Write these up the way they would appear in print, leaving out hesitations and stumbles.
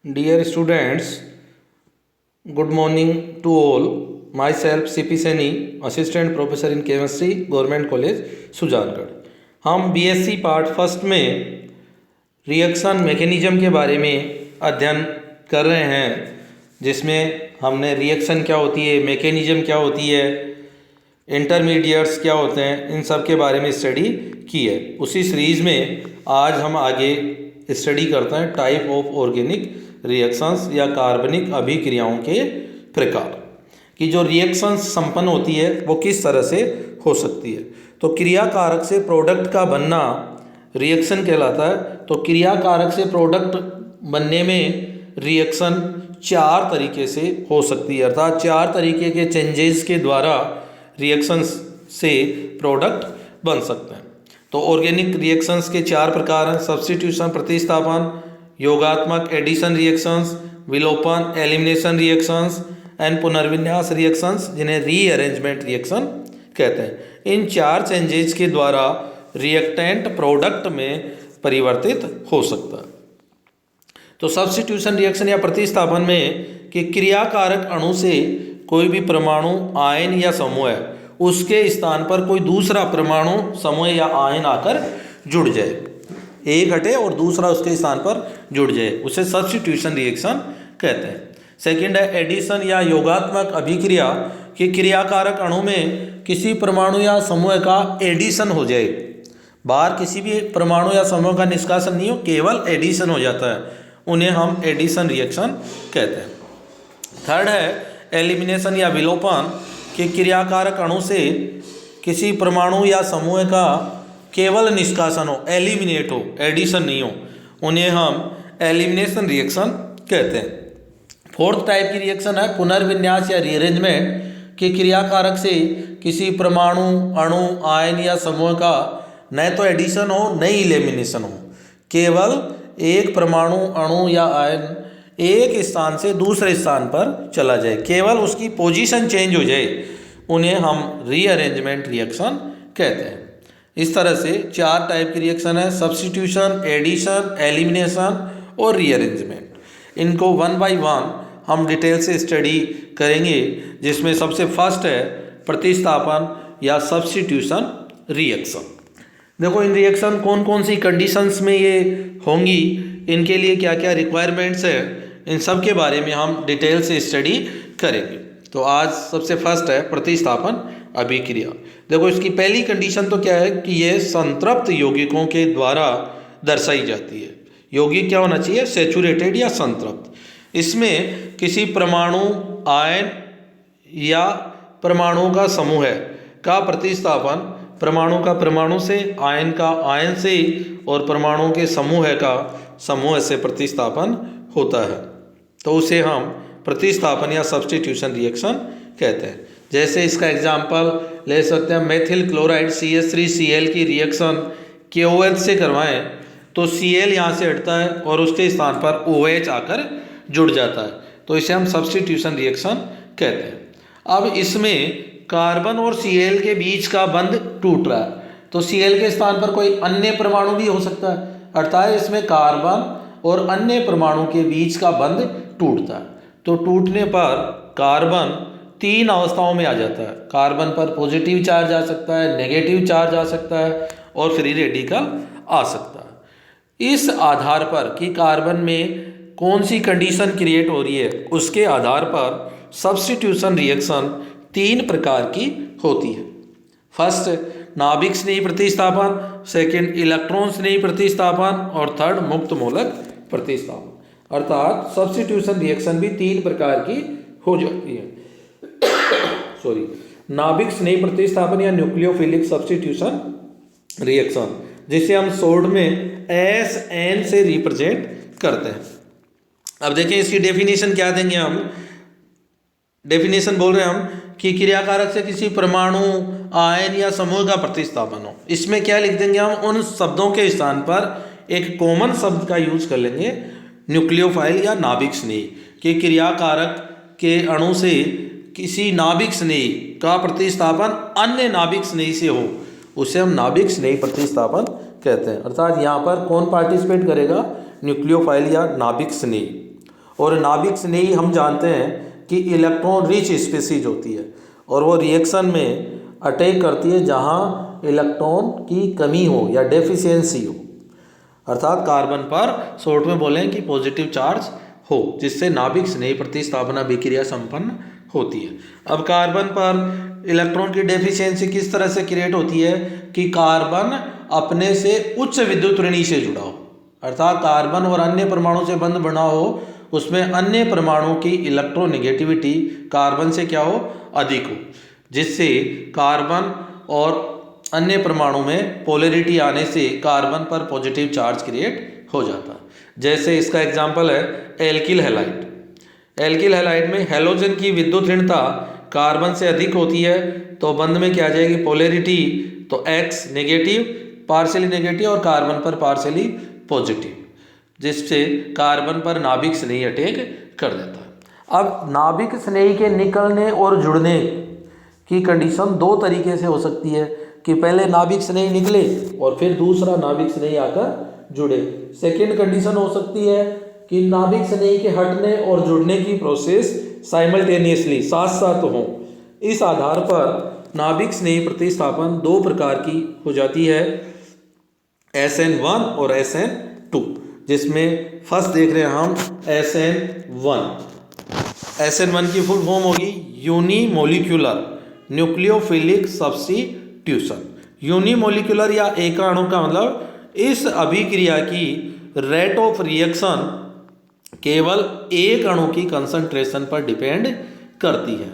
Dear students, good morning to all. Myself CP Saini, Assistant Professor in Chemistry, Government College, Sujangarh. हम BSc part first में reaction mechanism के बारे में अध्ययन कर रहे हैं, जिसमें हमने रिएक्शन क्या होती है, मैकेनिज्म क्या होती है, इंटरमीडिएट्स क्या होते हैं, इन सब के बारे में स्टडी की है। उसी सीरीज़ में आज हम आगे स्टडी करते हैं टाइप ऑफ ऑर्गेनिक रिएक्शंस या कार्बनिक अभिक्रियाओं के प्रकार कि जो रिएक्शंस संपन्न होती है वो किस तरह से हो सकती है। तो क्रिया कारक से प्रोडक्ट का बनना रिएक्शन कहलाता है। तो क्रिया कारक से प्रोडक्ट बनने में रिएक्शन चार तरीके से हो सकती है, अर्थात चार तरीके के चेंजेस के द्वारा रिएक्शंस से प्रोडक्ट बन सकते हैं। तो ऑर्गेनिक रिएक्शंस के चार प्रकार हैं: सब्स्टिट्यूशन प्रतिस्थापन, योगात्मक एडिशन रिएक्शंस, विलोपन एलिमिनेशन रिएक्शंस एंड पुनर्विन्यास रिएक्शंस, जिन्हें रीअरेंजमेंट रिएक्शन कहते हैं। इन चार चेंजेस के द्वारा रिएक्टेंट प्रोडक्ट में परिवर्तित हो सकता है। तो सब्स्टिट्यूशन रिएक्शन या प्रतिस्थापन में कि क्रियाकारक अणु से कोई भी परमाणु, आयन या समूह है, उसके स्थान पर कोई दूसरा परमाणु, समूह या आयन आकर जुड़ जाए, एक हटे और दूसरा उसके स्थान पर जुड़ जाए, उसे सब्स्टिट्यूशन रिएक्शन कहते हैं। सेकंड है एडिशन या योगात्मक अभिक्रिया कि क्रियाकारक अणु में किसी परमाणु या समूह का एडिशन हो जाए, बाहर किसी भी परमाणु या समूह का निष्कासन नहीं हो, केवल एडिशन हो जाता है, उन्हें हम एडिशन रिएक्शन कहते हैं। थर्ड है एलिमिनेशन या विलोपन कि क्रियाकारक अणु से किसी परमाणु या समूह का केवल निष्कासन हो, एलिमिनेट हो, एडिशन नहीं हो, उन्हें हम एलिमिनेशन रिएक्शन कहते हैं। फोर्थ टाइप की रिएक्शन है पुनर्विन्यास या रीअरेंजमेंट कि क्रियाकारक से किसी परमाणु, अणु, आयन या समूह का न तो एडिशन हो न ही एलिमिनेशन हो, केवल एक परमाणु, अणु या आयन एक स्थान से दूसरे स्थान पर चला जाए, केवल उसकी पोजीशन चेंज हो जाए, उन्हें हम रीअरेंजमेंट रिएक्शन कहते हैं। इस तरह से चार टाइप की रिएक्शन है: सब्स्टिट्यूशन, एडिशन, एलिमिनेशन और रीअरेंजमेंट। इनको वन बाय वन हम डिटेल से स्टडी करेंगे, जिसमें सबसे फर्स्ट है प्रतिस्थापन या सब्स्टिट्यूशन रिएक्शन। देखो, इन रिएक्शन कौन कौन सी कंडीशंस में ये होंगी, इनके लिए क्या क्या रिक्वायरमेंट्स है, इन सब के बारे में हम डिटेल से स्टडी करेंगे। तो आज सबसे फर्स्ट है प्रतिस्थापन अभिक्रिया। देखो, इसकी पहली कंडीशन तो क्या है कि ये संतृप्त यौगिकों के द्वारा दर्शाई जाती है। यौगिक क्या होना चाहिए? सैचुरेटेड या संतृप्त। इसमें किसी परमाणु, आयन या परमाणु का समूह है का प्रतिस्थापन परमाणु का परमाणु से, आयन का आयन से और परमाणु के समूह का समूह से प्रतिस्थापन होता है, तो उसे हम प्रतिस्थापन या सब्स्टिट्यूशन रिएक्शन कहते हैं। जैसे इसका एग्जाम्पल ले सकते हैं, मेथिल क्लोराइड CH3Cl की रिएक्शन KOH से करवाएं तो Cl यहाँ से हटता है और उसके स्थान पर OH आकर जुड़ जाता है, तो इसे हम सब्स्टिट्यूशन रिएक्शन कहते हैं। अब इसमें कार्बन और Cl के बीच का बंध टूट रहा है, तो Cl के स्थान पर कोई अन्य परमाणु भी हो सकता है, अर्थात इसमें कार्बन और अन्य परमाणु के बीच का बंध टूटता है। तो टूटने पर कार्बन तीन अवस्थाओं में आ जाता है। कार्बन पर पॉजिटिव चार्ज आ सकता है, नेगेटिव चार्ज आ सकता है और फ्री रेडिकल आ सकता है। इस आधार पर कि कार्बन में कौन सी कंडीशन क्रिएट हो रही है, उसके आधार पर सब्स्टिट्यूशन रिएक्शन तीन प्रकार की होती है। फर्स्ट नाभिक स्नेही प्रतिस्थापन, सेकंड इलेक्ट्रॉन स्नेही प्रतिस्थापन और थर्ड मुक्त मूलक प्रतिस्थापन। अर्थात सब्स्टिट्यूशन रिएक्शन भी तीन प्रकार की हो जाती है। सॉरी, नाभिक स्नेही प्रतिस्थापन या न्यूक्लियोफिलिक सब्स्टिट्यूशन रिएक्शन, जिसे हम शॉर्ट में SN से रिप्रेजेंट करते हैं। अब देखिए इसकी डेफिनेशन क्या देंगे हम। डेफिनेशन बोल रहे हैं हम कि क्रियाकारक से किसी परमाणु, आयन या समूह का प्रतिस्थापन हो। इसमें क्या लिख देंगे हम, उन शब्दों के स्थान पर एक कॉमन शब्द का यूज कर लेंगे, न्यूक्लियोफाइल या नाभिक स्नेही, कि क्रियाकारक के अणु से किसी नाभिक स्नेही का प्रतिस्थापन अन्य नाभिक स्नेही से हो, उसे हम नाभिक स्नेही प्रतिस्थापन कहते हैं। अर्थात यहाँ पर कौन पार्टिसिपेट करेगा? न्यूक्लियोफाइल या नाभिक स्नेही। और नाभिक स्नेही हम जानते हैं कि इलेक्ट्रॉन रिच स्पीसीज होती है और वो रिएक्शन में अटैक करती है जहाँ इलेक्ट्रॉन की कमी हो या डेफिशिएंसी हो, अर्थात कार्बन पर शॉर्ट में बोलें कि पॉजिटिव चार्ज हो, जिससे नाभिक स्नेही प्रतिस्थापना अभिक्रिया संपन्न होती है। अब कार्बन पर इलेक्ट्रॉन की डेफिशिएंसी किस तरह से क्रिएट होती है कि कार्बन अपने से उच्च विद्युत ऋणी से जुड़ा हो, अर्थात कार्बन और अन्य परमाणु से बंध बना हो, उसमें अन्य परमाणु की इलेक्ट्रोनेगेटिविटी कार्बन से क्या हो, अधिक हो, जिससे कार्बन और अन्य परमाणु में पोलैरिटी आने से कार्बन पर पॉजिटिव चार्ज क्रिएट हो जाता है। जैसे इसका एग्जांपल है एल्किल हैलाइड। एल्किल हैलाइड में हैलोजन की विद्युत ऋणता कार्बन से अधिक होती है, तो बंध में क्या आ जाएगी, पोलैरिटी, तो X नेगेटिव, पार्शियली नेगेटिव और कार्बन पर पार्शियली पॉजिटिव, जिससे कार्बन पर नाभिक स्नेही अटैक कर देता है। अब नाभिक स्नेही के निकलने और जुड़ने की कंडीशन दो तरीके से हो सकती है कि पहले नाभिक स्नेही निकले और फिर दूसरा नाभिक स्नेही आकर जुड़े। सेकेंड कंडीशन हो सकती है कि नाभिक स्नेही के हटने और जुड़ने की प्रोसेस साइमल्टेनियसली, साथ साथ हो। इस आधार पर नाभिक स्नेही प्रतिस्थापन दो प्रकार की हो जाती है, SN1 और SN2, जिसमें फर्स्ट देख रहे हैं हम SN1। SN1 की फुल फॉर्म होगी यूनिमोलिक्यूलर न्यूक्लियोफिलिक सब्स्टिट्यूशन। यूनिमोलिक्यूलर या एक अणु का मतलब इस अभिक्रिया की रेट ऑफ रिएक्शन केवल एक अणु की कंसंट्रेशन पर डिपेंड करती है।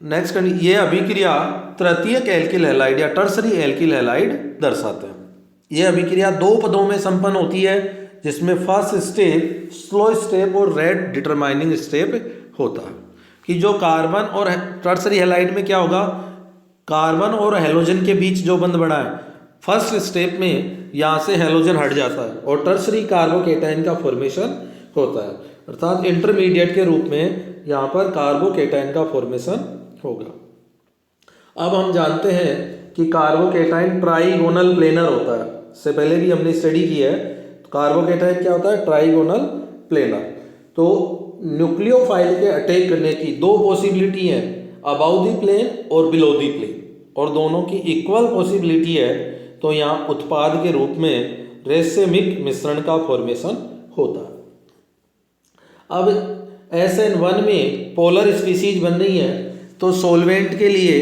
नेक्स्ट, ये अभिक्रिया तृतीयक एल्किल हैलाइड या टर्सरी एल्किल हैलाइड दर्शाते हैं। यह अभिक्रिया दो पदों में संपन्न होती है, जिसमें फर्स्ट स्टेप स्लो स्टेप और रेट डिटरमाइनिंग स्टेप होता है। कि जो कार्बन और टर्सरी हैलाइड में क्या होगा, कार्बन और हैलोजन के बीच जो बंध बना है, फर्स्ट स्टेप में यहाँ से हैलोजन हट जाता है और टर्सरी कार्बोकेटाइन का फॉर्मेशन होता है, अर्थात इंटरमीडिएट के रूप में यहाँ पर कार्बोकेटाइन का फॉर्मेशन होगा। अब हम जानते हैं कि कार्बोकेटाइन ट्राइगोनल प्लेनर होता है, इससे पहले भी हमने स्टडी की है। कार्बोकेटाइन क्या होता है, ट्राइगोनल प्लेनर। तो न्यूक्लियोफाइल के अटैक करने की दो पॉसिबिलिटी है, अबाउ द प्लेन और बिलो द प्लेन, और दोनों की इक्वल पॉसिबिलिटी है, तो यहाँ उत्पाद के रूप में रेसेमिक मिश्रण का फॉर्मेशन होता है। अब SN1 में पोलर स्पीसीज बन रही है, तो सॉल्वेंट के लिए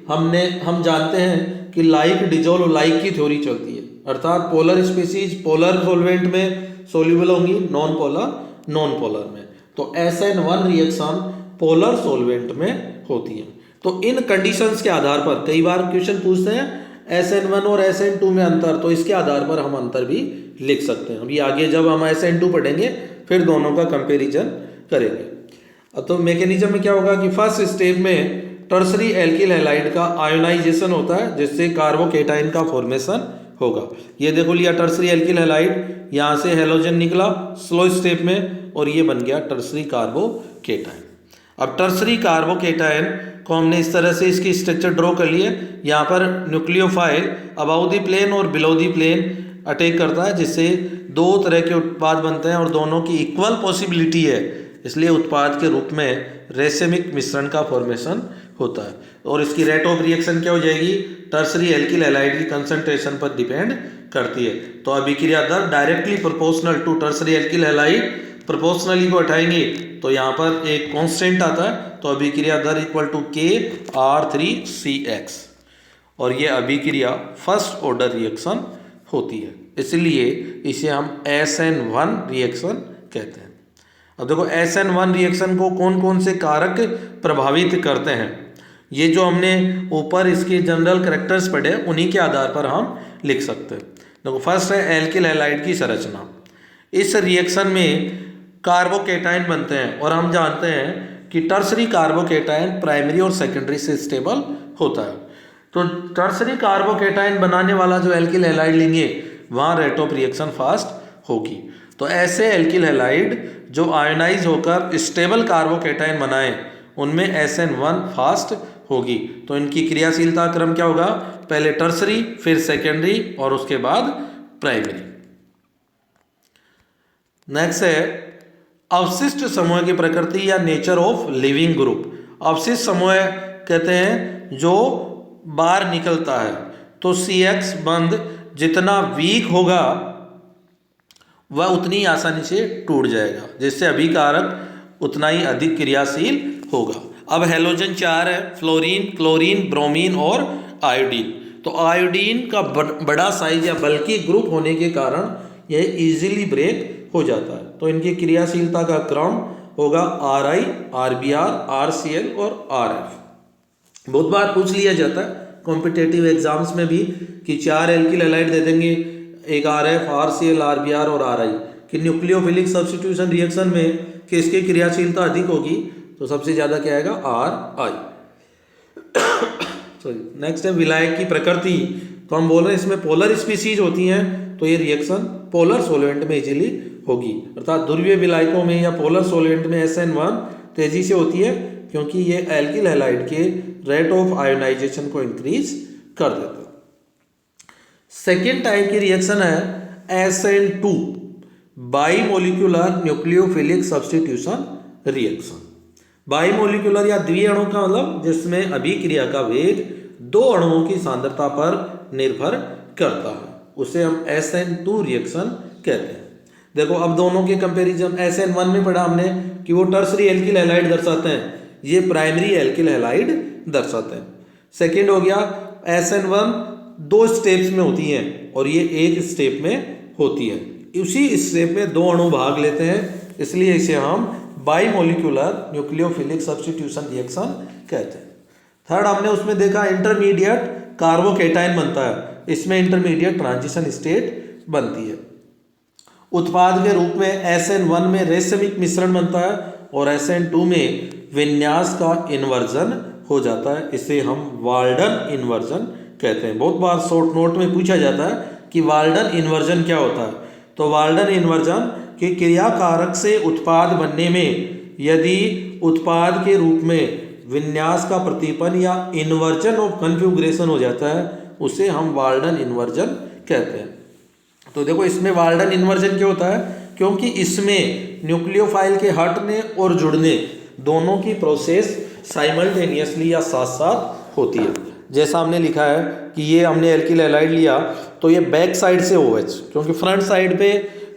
हम जानते हैं कि लाइक डिजोल्व लाइक की थ्योरी चलती है, अर्थात पोलर स्पीसीज पोलर सॉल्वेंट में सोल्यूबल होंगी, नॉन पोलर नॉन पोलर में। तो SN1 रिएक्शन पोलर सॉल्वेंट में होती है। तो इन कंडीशंस के आधार पर कई बार क्वेश्चन पूछते हैं SN1 और SN2 में अंतर, तो इसके आधार पर हम अंतर भी लिख सकते हैं। अभी आगे जब हम SN2 पढ़ेंगे फिर दोनों का कंपैरिजन करेंगे। तो मैकेनिज्म में क्या होगा कि फर्स्ट स्टेप में टर्सरी एल्किल हैलाइड का आयोनाइजेशन होता है, जिससे कार्बोकेटाइन का फॉर्मेशन होगा। ये देखो लिया टर्सरी एल्किल हैलाइड, यहाँ से हैलोजन निकला स्लो स्टेप में और ये बन गया टर्सरी कार्बोकेटाइन। अब टर्सरी कार्बोकेटाइन को हमने इस तरह से इसकी स्ट्रक्चर ड्रॉ कर लिए। यहाँ पर न्यूक्लियोफाइल अबाउ द प्लेन और बिलो द प्लेन अटैक करता है, जिससे दो तरह के उत्पाद बनते हैं और दोनों की इक्वल पॉसिबिलिटी है, इसलिए उत्पाद के रूप में रेसेमिक मिश्रण का फॉर्मेशन होता है। और इसकी रेट ऑफ रिएक्शन क्या हो जाएगी, टर्सरी एल्किल हैलाइड की कंसंट्रेशन पर डिपेंड करती है। तो अभिक्रिया दर directly proportional to tertiary alkyl halide, proportionally को हटाएंगे तो यहाँ पर एक कांस्टेंट आता है, तो अभिक्रिया दर इक्वल टू K(R3CX), और ये अभिक्रिया फर्स्ट ऑर्डर रिएक्शन होती है, इसलिए इसे हम SN1 रिएक्शन कहते हैं। अब देखो SN1 रिएक्शन को कौन कौन से कारक प्रभावित करते हैं, ये जो हमने ऊपर इसके जनरल कैरेक्टर्स पढ़े उन्हीं के आधार पर हम लिख सकते हैं। देखो फर्स्ट है एल्किल हैलाइड की संरचना। इस रिएक्शन में कार्बोकेटाइन बनते हैं और हम जानते हैं कि टर्सरी कार्बोकेटाइन प्राइमरी और सेकेंडरी से स्टेबल होता है। तो टर्सरी कार्बोकेटाइन बनाने वाला जो एल्किल हैलाइड लेंगे वहाँ रेट ऑफ रिएक्शन फास्ट होगी। तो ऐसे एल्किल हैलाइड जो आयोनाइज होकर स्टेबल कार्बोकेटाइन बनाएं उनमें SN1 फास्ट होगी। तो इनकी क्रियाशीलता क्रम क्या होगा, पहले टर्सरी फिर सेकेंडरी और उसके बाद प्राइमरी। नेक्स्ट है अवशिष्ट समूह की प्रकृति या नेचर ऑफ लिविंग ग्रुप। अवशिष्ट समूह कहते हैं जो बाहर निकलता है, तो CX बंध जितना वीक होगा वह उतनी आसानी से टूट जाएगा, जिससे अभिकारक उतना ही अधिक क्रियाशील होगा। अब हैलोजन 4 है, फ्लोरीन, क्लोरीन, ब्रोमीन और आयोडीन। तो आयोडीन का बड़ा साइज या बल्कि ग्रुप होने के कारण यह इजीली ब्रेक हो जाता है। तो इनकी क्रियाशीलता का क्रम होगा RI, RBr, RCl और RF। बहुत बार पूछ लिया जाता है कॉम्पिटेटिव एग्जाम्स में भी कि 4 एल्किल हैलाइड दे देंगे, एक RF, RCl, RBr और RI कि न्यूक्लियोफिलिक सब्स्टिट्यूशन रिएक्शन में किसकी क्रियाशीलता अधिक होगी, तो सबसे ज़्यादा क्या आएगा, RI। नेक्स्ट है विलायक की प्रकृति। तो हम बोल रहे हैं इसमें पोलर स्पीसीज होती हैं, तो ये रिएक्शन पोलर सोलेंट में इजीली होगी, अर्थात ध्रुवीय विलायकों में या पोलर सोलेंट में SN1 तेजी से होती है क्योंकि ये एल्किल हैलाइड के रेट ऑफ आयोनाइजेशन को इंक्रीज कर देता है। सेकेंड टाइप की रिएक्शन है SN2 bimolecular nucleophilic substitution reaction. Bimolecular या द्विअणु का मतलब जिसमें अभिक्रिया का वेग दो अणुओं की सांद्रता पर निर्भर करता है, उसे हम SN2 रिएक्शन कहते हैं। देखो अब दोनों के कंपैरिजन, SN1 में पढ़ा हमने कि वो टर्सरी एल्किल हैलाइड दर्शाते हैं, ये प्राइमरी एल्किल हैलाइड दर्शाते हैं। सेकेंड हो गया SN1 2 स्टेप्स में होती है और ये एक स्टेप में होती है, उसी स्टेप में दो अणु भाग लेते हैं, इसलिए इसे हम बाईमोलिकुलर न्यूक्लियोफिलिक सब्स्टिट्यूशन रिएक्शन कहते हैं। थर्ड हमने उसमें देखा इंटरमीडिएट कार्बोकेटाइन बनता है, इसमें इंटरमीडिएट ट्रांजिशन स्टेट बनती है। उत्पाद के रूप में SN1 में रेशमिक मिश्रण बनता है और SN2 में विन्यास का इन्वर्जन हो जाता है, इसे हम वाल्डन इन्वर्जन कहते हैं। बहुत बार शॉर्ट नोट में पूछा जाता है कि वाल्डन इन्वर्जन क्या होता है, तो वाल्डन इन्वर्जन कि क्रियाकारक से उत्पाद बनने में यदि उत्पाद के रूप में विन्यास का प्रतिपन्न या इन्वर्जन ऑफ कन्फ्यूग्रेशन हो जाता है, उसे हम वाल्डन इन्वर्जन कहते हैं। तो देखो इसमें वाल्डन इन्वर्जन क्या होता है, क्योंकि इसमें न्यूक्लियोफाइल के हटने और जुड़ने दोनों की प्रोसेस साइमल्टेनियसली या साथ साथ होती है। जैसा हमने लिखा है कि ये हमने एल्किल हैलाइड लिया तो ये बैक साइड से OH, क्योंकि फ्रंट साइड पे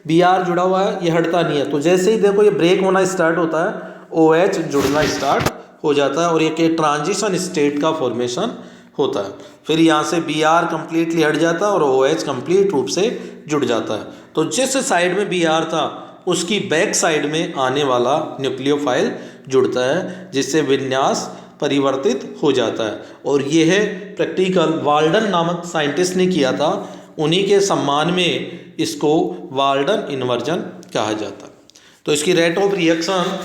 Br जुड़ा हुआ है, ये हटता नहीं है, तो जैसे ही देखो ये ब्रेक होना स्टार्ट होता है OH जुड़ना स्टार्ट हो जाता है और ये ट्रांजिशन स्टेट का फॉर्मेशन होता है। फिर यहाँ से Br कंप्लीटली हट जाता है और OH कंप्लीट रूप से जुड़ जाता है। तो जिस साइड में Br था उसकी बैक साइड में आने वाला न्यूक्लियोफाइल जुड़ता है, जिससे विन्यास परिवर्तित हो जाता है। और ये है प्रैक्टिकल वाल्डन नामक साइंटिस्ट ने किया था, उन्हीं के सम्मान में इसको वाल्डन इन्वर्जन कहा जाता है। तो इसकी rate of reaction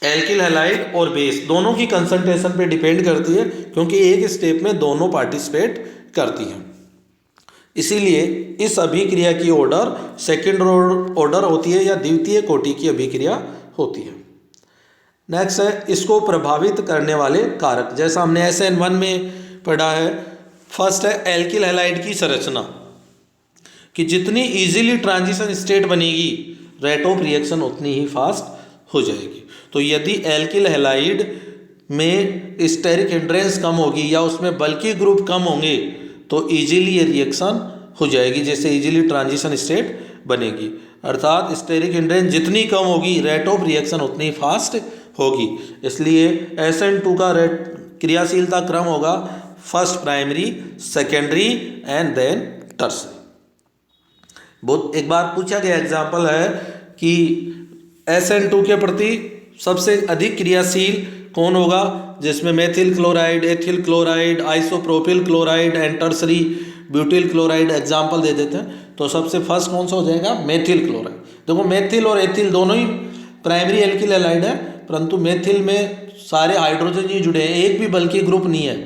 alkyl halide और बेस दोनों की कंसंट्रेशन पे डिपेंड करती है, क्योंकि एक स्टेप में दोनों पार्टिसिपेट करती हैं। इसीलिए इस अभिक्रिया की ऑर्डर सेकेंड ऑर्डर होती है या द्वितीय कोटि की अभिक्रिया होती है। नेक्स्ट है इसको प्रभावित करने वाले कारक, जैसा हमने SN1 में पढ़ा है। फर्स्ट है एल्किल हैलाइड की संरचना, कि जितनी इजीली ट्रांजिशन स्टेट बनेगी रेट ऑफ रिएक्शन उतनी ही फास्ट हो जाएगी। तो यदि एल्किल हैलाइड में स्टेरिक हिंड्रेंस कम होगी या उसमें बल्कि ग्रुप कम होंगे तो इजीली ये रिएक्शन हो जाएगी, जैसे इजीली ट्रांजिशन स्टेट बनेगी। अर्थात स्टेरिक हिंड्रेंस जितनी कम होगी रेट ऑफ रिएक्शन उतनी फास्ट होगी। इसलिए SN2 का रेट क्रियाशीलता क्रम होगा first primary, secondary and then tertiary. बहुत एक बार पूछा गया एग्जाम्पल है कि SN2 के प्रति सबसे अधिक क्रियाशील कौन होगा, जिसमें methyl chloride, ethyl chloride, isopropyl chloride and tertiary butyl chloride example दे देते हैं। तो सबसे फर्स्ट कौन सा हो जाएगा, मेथिल क्लोराइड। देखो मेथिल और एथिल दोनों ही प्राइमरी एल्किल हैलाइड है, परंतु मेथिल में सारे हाइड्रोजन ही जुड़े हैं, एक भी बल्कि ग्रुप नहीं है,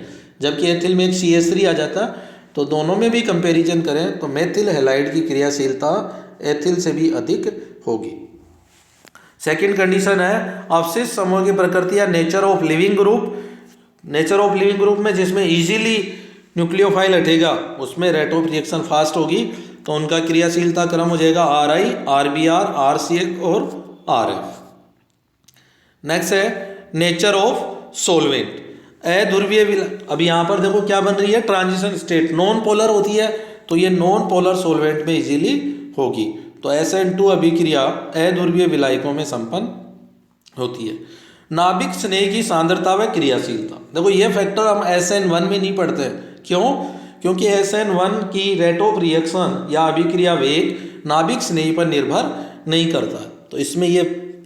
जबकि एथिल में एक CH3 आ जाता है। तो दोनों में भी कंपैरिजन करें तो मेथिल हैलाइड की क्रियाशीलता एथिल से भी अधिक होगी। सेकंड कंडीशन है अवशिष्ट समूह की प्रकृति या nature of leaving group. Nature of leaving group में जिसमें इजीली न्यूक्लियोफाइल हटेगा उसमें रेट ऑफ रिएक्शन फास्ट होगी, तो उनका क्रियाशीलता क्रम हो जाएगा RI, RBr, RCl और RF। नेक्स्ट है नेचर ऑफ सोलवेंट। अध्रुवीय विलायक, अब यहाँ पर देखो क्या बन रही है, ट्रांजिशन स्टेट नॉन पोलर होती है, तो ये नॉन पोलर सोलवेंट में इजीली होगी। तो SN2 अभिक्रिया अध्रुवीय विलायकों में संपन्न होती है। नाभिक स्नेह की सांद्रता व क्रियाशीलता, देखो ये फैक्टर हम SN1 में नहीं पढ़ते हैं, क्यों? क्योंकि SN1 की रेट ऑफ रिएक्शन या अभिक्रिया वेग नाभिक स्नेह पर निर्भर नहीं करता है, तो इसमें ये,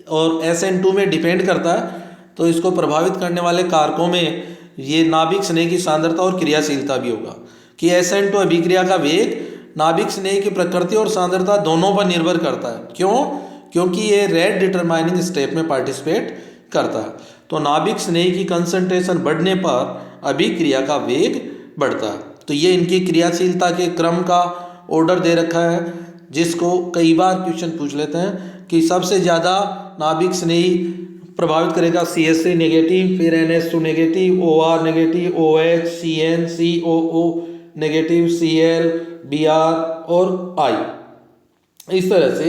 और SN2 में डिपेंड करता है, तो इसको प्रभावित करने वाले कारकों में ये नाभिक स्नेह की सांद्रता और क्रियाशीलता भी होगा कि SN2 अभिक्रिया का वेग नाभिक स्नेह की प्रकृति और सांद्रता दोनों पर निर्भर करता है। क्यों? क्योंकि ये रेट डिटरमाइनिंग स्टेप में पार्टिसिपेट करता है। तो नाभिक स्नेह की कंसंट्रेशन बढ़ने पर अभिक्रिया का वेग बढ़ता है। तो ये इनकी क्रियाशीलता के क्रम का ऑर्डर दे रखा है, जिसको कई बार क्वेश्चन पूछ लेते हैं कि सबसे ज़्यादा नाभिक स्नेह प्रभावित करेगा CH3 नेगेटिव, फिर NH2 negative, OR negative, OH, CN, COO negative, Cl, Br और I। इस तरह से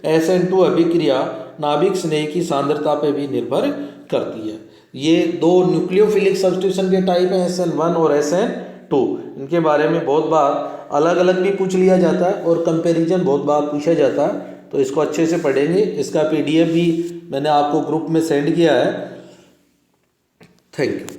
SN2 अभिक्रिया नाभिक स्नेह की सांद्रता पर भी निर्भर करती है। ये दो न्यूक्लियोफिलिक सब्स्टिट्यूशन के टाइप हैं, SN1 और SN2। इनके बारे में बहुत बार अलग अलग भी पूछ लिया जाता है और कंपैरिजन बहुत बार पूछा जाता है, तो इसको अच्छे से पढ़ेंगे। इसका PDF भी मैंने आपको ग्रुप में सेंड किया है। Thank you.